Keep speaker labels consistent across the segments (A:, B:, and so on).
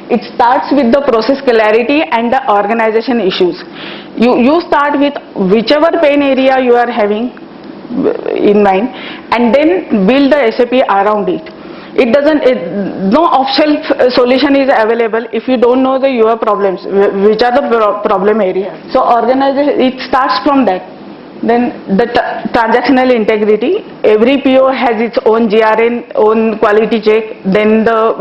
A: it starts with the process clarity and the organization issues. You start with whichever pain area you are having in mind, and then build the SAP around it. No off-shelf solution is available if you don't know your problems, which are the problem areas. So organization, it starts from that. Then the transactional integrity. Every PO has its own GRN, own quality check, then the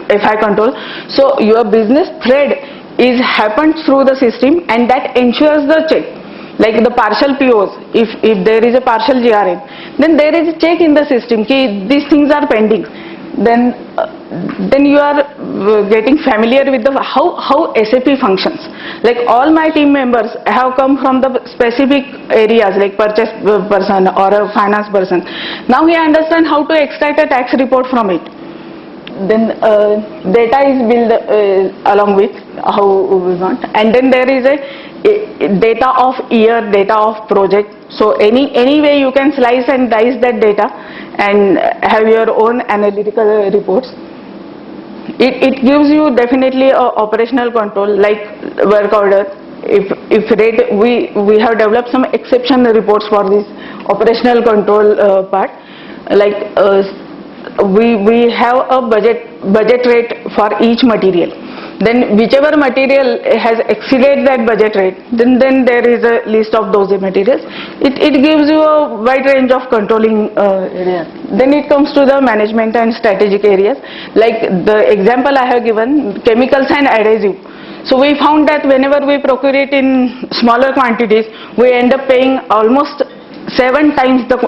A: FI control. So your business thread is happened through the system, and that ensures the check. Like the partial POs, if there is a partial GRN, then there is a check in the system कि these things are pending. Then you are getting familiar with how SAP functions. Like all my team members have come from the specific areas like purchase person or a finance person. Now he understands how to extract a tax report from it. Then data is built along with how we want, and then there is a data of year, data of project. So any way you can slice and dice that data and have your own analytical reports. It gives you definitely a operational control, like work order. If rate, we have developed some exception reports for this operational control part. Like we have a budget rate for each material. Then whichever material has exceeded that budget rate, then there is a list of those materials. It gives you a wide range of controlling areas. Then it comes to the management and strategic areas. Like the example I have given, chemicals and adhesive. So we found that whenever we procure it in smaller quantities, we end up paying almost 7 times the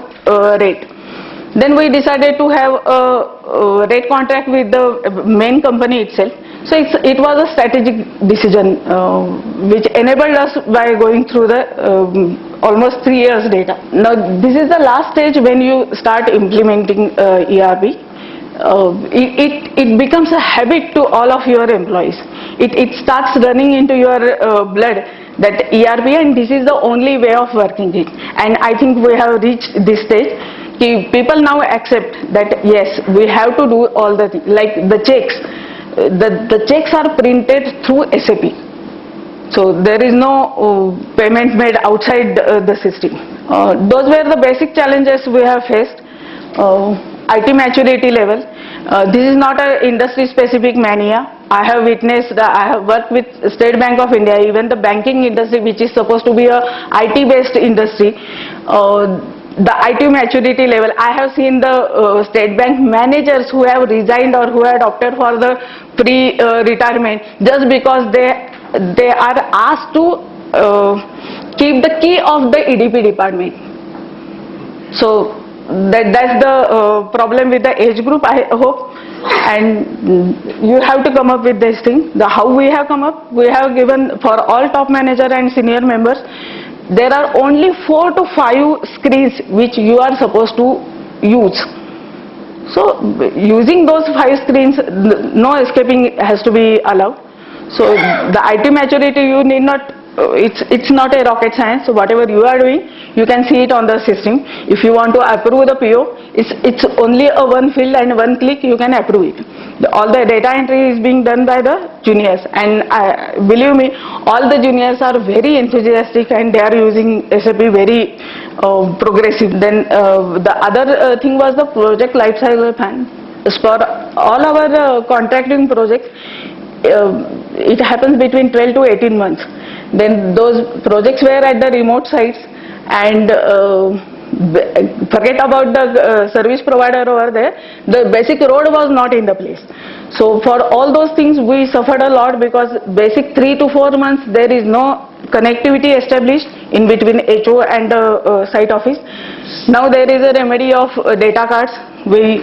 A: rate. Then we decided to have a rate contract with the main company itself. So it was a strategic decision which enabled us by going through the almost 3 years data. Now this is the last stage when you start implementing ERP. It becomes a habit to all of your employees. It starts running into your blood that ERP, and this is the only way of working it. And I think we have reached this stage. People now accept that yes, we have to do all the things, like the checks. The checks are printed through SAP. So there is no payment made outside the system. Those were the basic challenges we have faced. IT maturity level. This is not an industry specific mania. I have witnessed, I have worked with State Bank of India, even the banking industry, which is supposed to be a IT based industry. The IT maturity level, I have seen the State Bank managers who have resigned or who had opted for the pre-retirement just because they are asked to keep the key of the EDP department. So that's the problem with the age group, I hope. And you have to come up with this thing. How we have come up, we have given for all top manager and senior members, there are only 4 to 5 screens which you are supposed to use. So using those 5 screens, no escaping has to be allowed. So the IT maturity, you need not, it's not a rocket science. So whatever you are doing, you can see it on the system. If you want to approve the PO, it's only a one field and one click, you can approve it. All the data entry is being done by the juniors, and believe me, all the juniors are very enthusiastic and they are using SAP very progressive. Then the other thing was the project lifecycle plan. For all our contracting projects, it happens between 12 to 18 months. Then those projects were at the remote sites, and forget about the service provider over there, the basic road was not in the place. So for all those things we suffered a lot, because basic 3 to 4 months there is no connectivity established in between HO and the site office. Now there is a remedy of data cards. We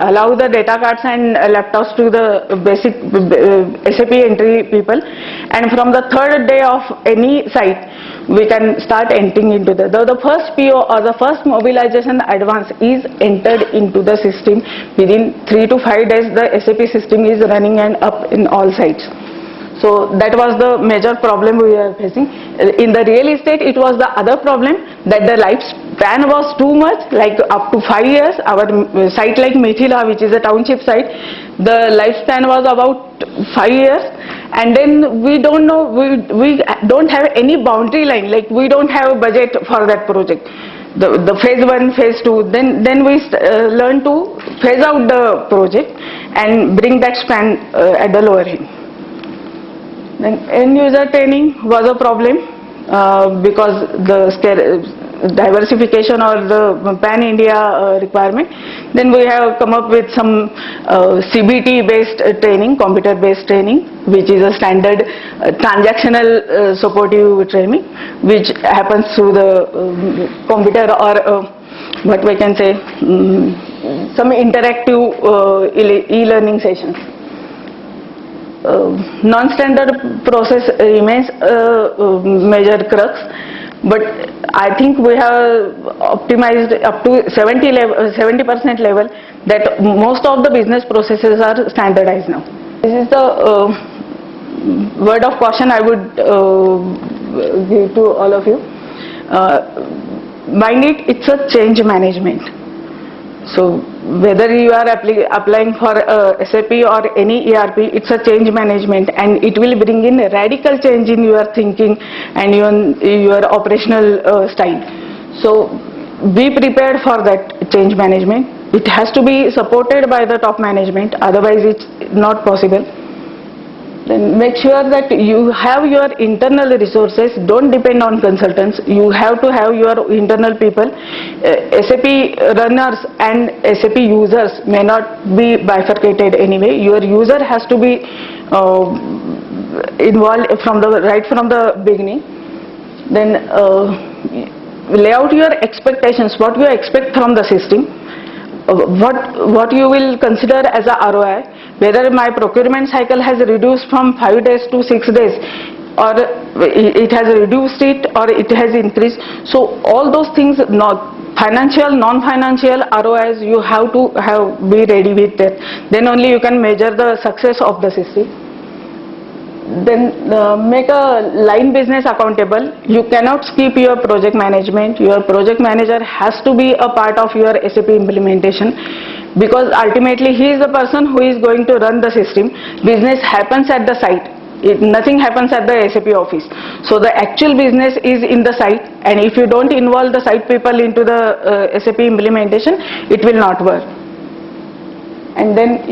A: allow the data cards and laptops to the basic SAP entry people, and from the 3rd day of any site we can start entering into the first PO or the first mobilization advance is entered into the system. Within 3 to 5 days the SAP system is running and up in all sites. So that was the major problem we were facing. In the real estate, it was the other problem, that the lifespan was too much, like up to 5 years. Our site like Mithila, which is a township site, the lifespan was about 5 years. And then we don't know, we don't have any boundary line, like we don't have a budget for that project. The phase 1, phase 2, then we learn to phase out the project and bring that span at the lower end. Then end user training was a problem because the diversification or the pan-India requirement. Then we have come up with some CBT based training, computer based training, which is a standard transactional supportive training, which happens through the computer or what we can say, some interactive e-learning sessions. Non-standard process remains a major crux, but I think we have optimized up to 70% level that most of the business processes are standardized now. This is the word of caution I would give to all of you. Mind it, it's a change management. So whether you are applying for SAP or any ERP, it's a change management, and it will bring in a radical change in your thinking and your operational style. So be prepared for that change management. It has to be supported by the top management, otherwise it's not possible. Then make sure that you have your internal resources, don't depend on consultants. You have to have your internal people. SAP runners and SAP users may not be bifurcated anyway. Your user has to be involved right from the beginning. Then lay out your expectations, what you expect from the system, what you will consider as a ROI, whether my procurement cycle has reduced from 5 days to 6 days, or it has reduced it, or it has increased. So all those things, financial, non-financial ROIs, you have to be ready with that. Then only you can measure the success of the system. Then make a line business accountable. You cannot skip your project management. Your project manager has to be a part of your SAP implementation, because ultimately he is the person who is going to run the system. Business happens at the site. Nothing happens at the SAP office. So the actual business is in the site, and if you don't involve the site people into the SAP implementation, it will not work. And then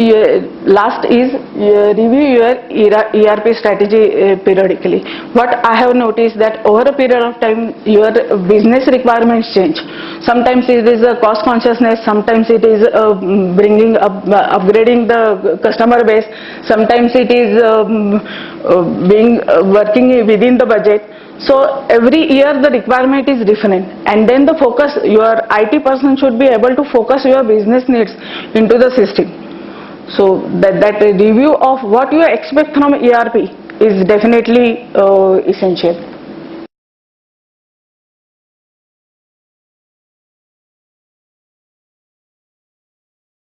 A: last is review your ERP strategy periodically. What I have noticed that over a period of time your business requirements change. Sometimes it is a cost consciousness, sometimes it is upgrading the customer base, sometimes it is working within the budget. So every year the requirement is different, and then the focus, your IT person should be able to focus your business needs into the system. So that review of what you expect from ERP is definitely essential.